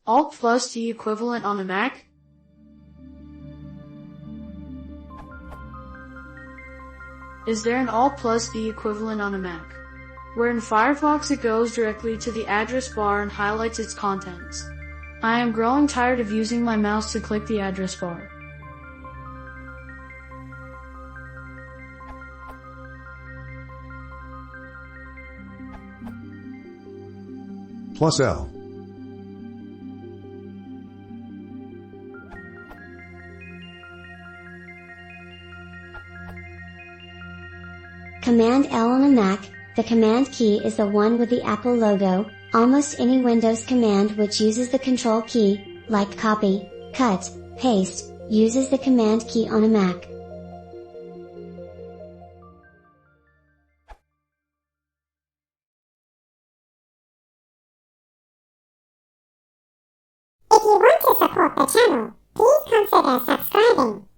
Alt plus D equivalent on a Mac? Is there an Alt plus D equivalent on a Mac? Where in Firefox it goes directly to the address bar and highlights its contents. I am growing tired of using my mouse to click the address bar. Plus L. Command L on a Mac. The command key is the one with the Apple logo. Almost any Windows command which uses the control key, like copy, cut, paste, uses the command key on a Mac. If you want to support the channel, please consider subscribing.